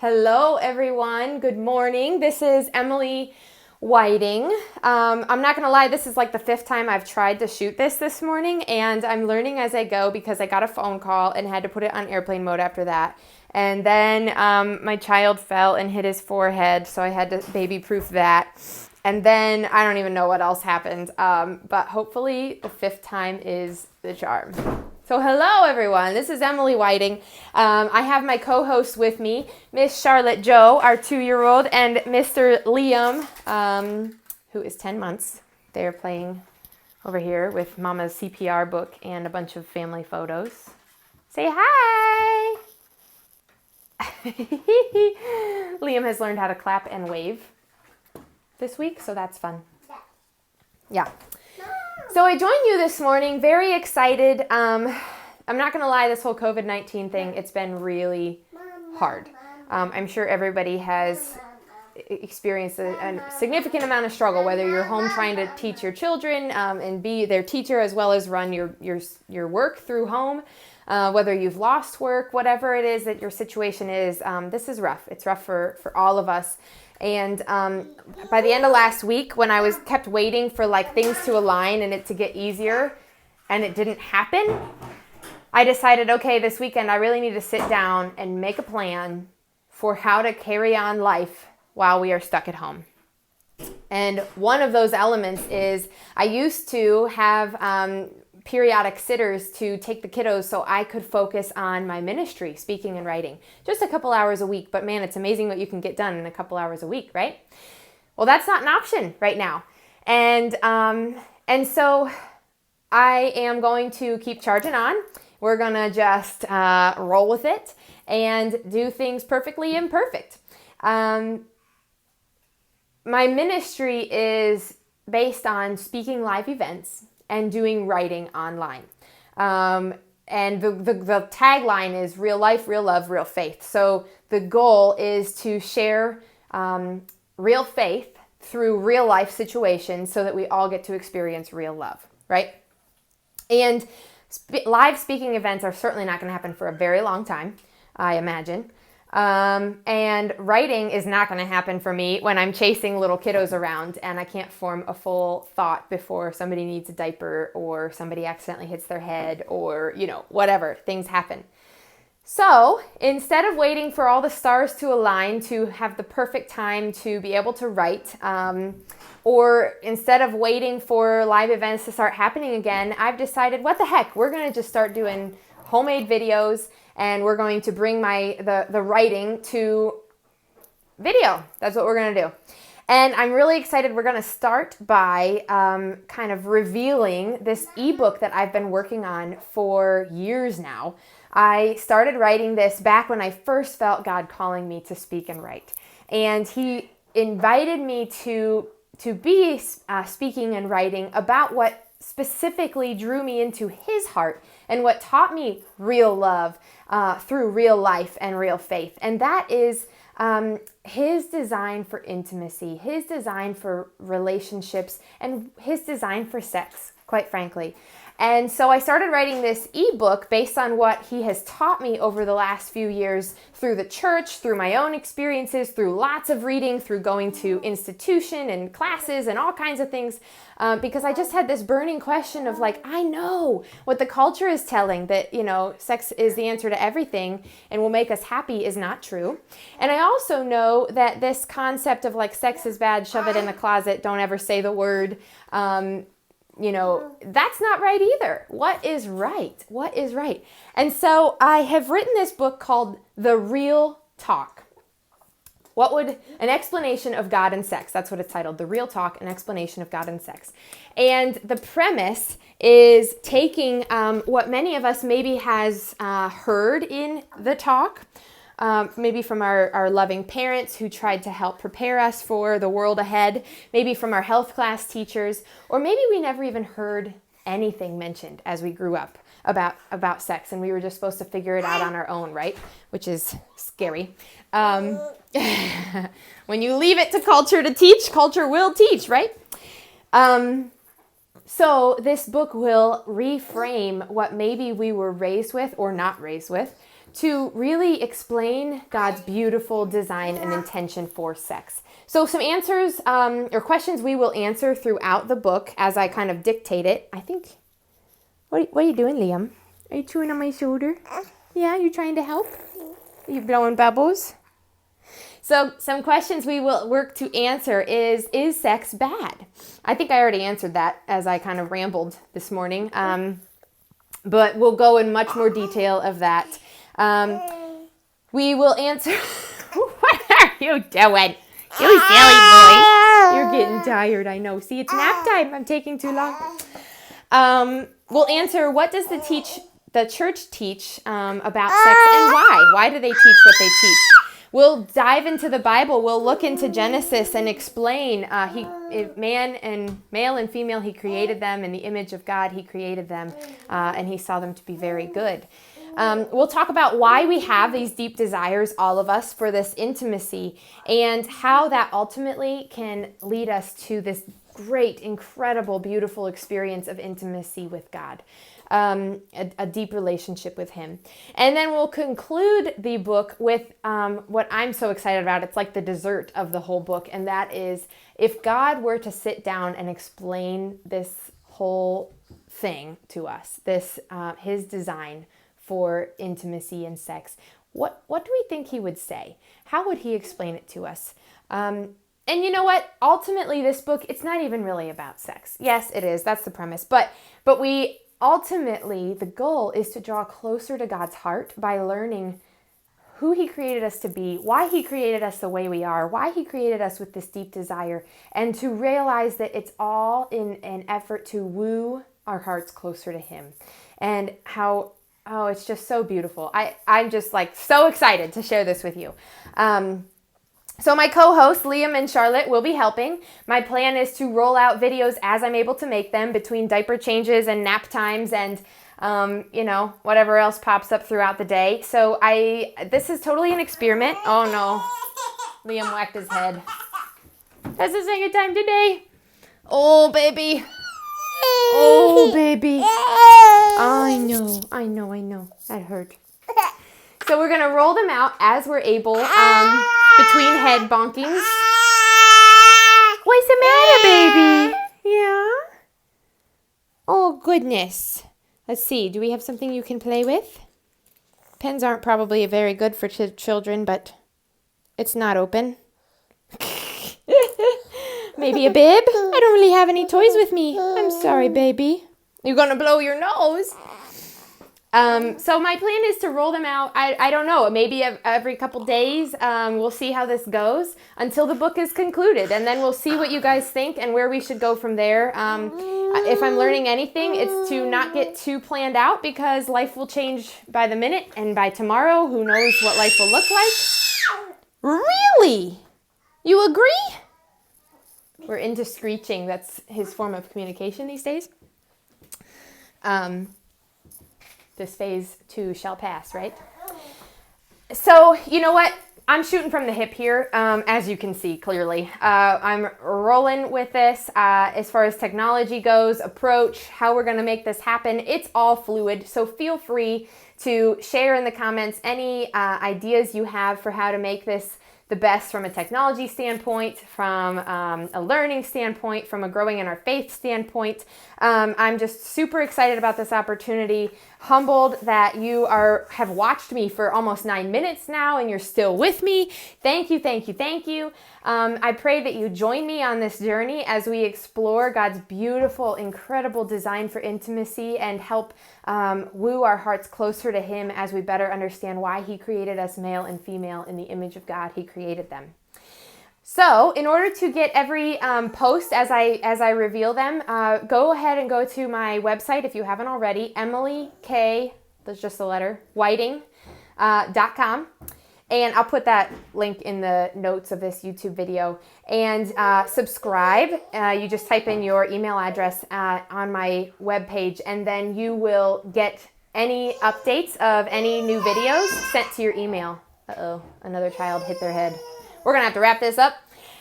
Hello, everyone. Good morning. This is Emily Whiting. I'm not going to lie, this is like the fifth time I've tried to shoot this morning, and I'm learning as I go because I got a phone call and had to put it on airplane mode after that. And then my child fell and hit his forehead, so I had to baby-proof that. And then I don't even know what else happened, but hopefully the fifth time is the charm. So hello, everyone. This is Emily Whiting. I have my co-host with me, Miss Charlotte Joe, our 2-year-old, and Mr. Liam, who is 10 months. They're playing over here with Mama's CPR book and a bunch of family photos. Say hi! Liam has learned how to clap and wave this week, so that's fun. Yeah. So I joined you this morning, very excited. I'm not going to lie, this whole COVID-19 thing, it's been really hard. I'm sure everybody has experienced a significant amount of struggle, whether you're home trying to teach your children and be their teacher as well as run your work through home, whether you've lost work, whatever it is that your situation is, this is rough. It's rough for all of us. And by the end of last week, when I kept waiting for like things to align and it to get easier, and it didn't happen, I decided, okay, this weekend I really need to sit down and make a plan for how to carry on life while we are stuck at home. And one of those elements is I used to have periodic sitters to take the kiddos so I could focus on my ministry, speaking and writing. Just a couple hours a week, but man, it's amazing what you can get done in a couple hours a week, right? Well, that's not an option right now. And so I am going to keep charging on. We're going to just roll with it and do things perfectly imperfect. My ministry is based on speaking live events and doing writing online. And the tagline is real life, real love, real faith. So the goal is to share real faith through real life situations so that we all get to experience real love, right? And live speaking events are certainly not going to happen for a very long time, I imagine. And writing is not going to happen for me when I'm chasing little kiddos around and I can't form a full thought before somebody needs a diaper or somebody accidentally hits their head or, whatever, things happen. So instead of waiting for all the stars to align to have the perfect time to be able to write, or instead of waiting for live events to start happening again, I've decided, what the heck, we're going to just start doing homemade videos. And we're going to bring the writing to video. That's what we're going to do. And I'm really excited. We're going to start by kind of revealing this ebook that I've been working on for years now. I started writing this back when I first felt God calling me to speak and write. And He invited me to be speaking and writing about what specifically drew me into His heart and what taught me real love through real life and real faith. And that is His design for intimacy, His design for relationships, and His design for sex, quite frankly. And so I started writing this ebook based on what He has taught me over the last few years through the church, through my own experiences, through lots of reading, through going to institution and classes and all kinds of things, because I just had this burning question of like, I know what the culture is telling, that, sex is the answer to everything and will make us happy is not true. And I also know that this concept of like sex is bad, shove it in the closet, don't ever say the word, that's not right either. What is right? What is right? And so I have written this book called The Real Talk. An explanation of God and sex. That's what it's titled. The Real Talk, an explanation of God and sex. And the premise is taking what many of us maybe has heard in the talk, maybe from our loving parents who tried to help prepare us for the world ahead, maybe from our health class teachers, or maybe we never even heard anything mentioned as we grew up about sex, and we were just supposed to figure it out on our own, right? Which is scary. When you leave it to culture to teach, culture will teach, right? So this book will reframe what maybe we were raised with or not raised with to really explain God's beautiful design and intention for sex. So some answers or questions we will answer throughout the book as I kind of dictate it. I think, what are you doing, Liam? Are you chewing on my shoulder? Yeah, you trying to help? Are you blowing bubbles? So some questions we will work to answer is sex bad? I think I already answered that as I kind of rambled this morning, but we'll go in much more detail of that. We will answer... What are you doing? You silly boy. You're getting tired, I know. See, it's nap time. I'm taking too long. We'll answer, what does the church teach about sex and why? Why do they teach what they teach? We'll dive into the Bible. We'll look into Genesis and explain male and female, he created them in the image of God. He created them and he saw them to be very good. We'll talk about why we have these deep desires, all of us, for this intimacy and how that ultimately can lead us to this great, incredible, beautiful experience of intimacy with God. A deep relationship with him. And then we'll conclude the book with what I'm so excited about. It's like the dessert of the whole book. And that is, if God were to sit down and explain this whole thing to us, his design for intimacy and sex, what do we think he would say? How would he explain it to us? And you know what? Ultimately, this book, it's not even really about sex. Yes, it is. That's the premise. But ultimately, the goal is to draw closer to God's heart by learning who he created us to be, why he created us the way we are, why he created us with this deep desire, and to realize that it's all in an effort to woo our hearts closer to him. And how, it's just so beautiful. I'm just like so excited to share this with you. So my co-hosts, Liam and Charlotte, will be helping. My plan is to roll out videos as I'm able to make them between diaper changes and nap times and, whatever else pops up throughout the day. So this is totally an experiment. Oh no, Liam whacked his head. That's the second time today. Oh, baby. Oh, baby. I know. That hurt. So we're going to roll them out as we're able between head bonkings. What's the matter, baby? Yeah? Oh, goodness. Let's see. Do we have something you can play with? Pens aren't probably very good for children, but it's not open. Maybe a bib? I don't really have any toys with me. I'm sorry, baby. You're going to blow your nose. So my plan is to roll them out, I don't know, maybe every couple days. We'll see how this goes until the book is concluded. And then we'll see what you guys think and where we should go from there. If I'm learning anything, it's to not get too planned out because life will change by the minute. And by tomorrow, who knows what life will look like. Really? You agree? We're into screeching. That's his form of communication these days. This phase 2 shall pass, right? So, you know what? I'm shooting from the hip here, as you can see clearly. I'm rolling with this as far as technology goes, approach, how we're going to make this happen. It's all fluid, so feel free to share in the comments any ideas you have for how to make this the best from a technology standpoint, from a learning standpoint, from a growing in our faith standpoint. I'm just super excited about this opportunity, humbled that you have watched me for almost 9 minutes now and you're still with me. Thank you, thank you, thank you. I pray that you join me on this journey as we explore God's beautiful, incredible design for intimacy and help woo our hearts closer to Him as we better understand why He created us male and female in the image of God. He created them. So in order to get every post as I reveal them, go ahead and go to my website if you haven't already, Emily K, that's just the letter, Whiting.com. And I'll put that link in the notes of this YouTube video. And subscribe. You just type in your email address on my webpage, and then you will get any updates of any new videos sent to your email. Uh-oh, another child hit their head. We're going to have to wrap this up.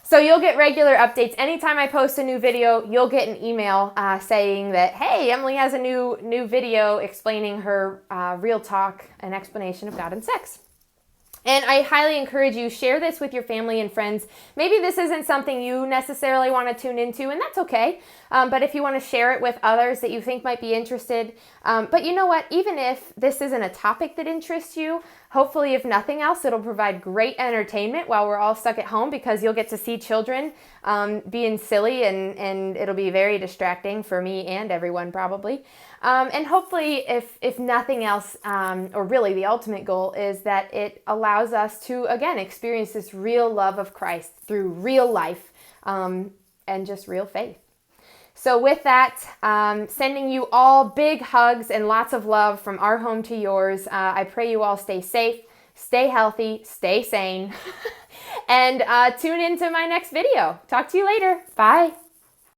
So you'll get regular updates. Anytime I post a new video, you'll get an email saying that, hey, Emily has a new video explaining her real talk and explanation of God and sex. And I highly encourage you, share this with your family and friends. Maybe this isn't something you necessarily want to tune into, and that's okay. But if you want to share it with others that you think might be interested. But you know what? Even if this isn't a topic that interests you, hopefully, if nothing else, it'll provide great entertainment while we're all stuck at home, because you'll get to see children being silly, and it'll be very distracting for me and everyone probably. And hopefully, if nothing else, or really the ultimate goal, is that it allows us to, again, experience this real love of Christ through real life and just real faith. So with that, sending you all big hugs and lots of love from our home to yours. I pray you all stay safe, stay healthy, stay sane, and tune into my next video. Talk to you later. Bye.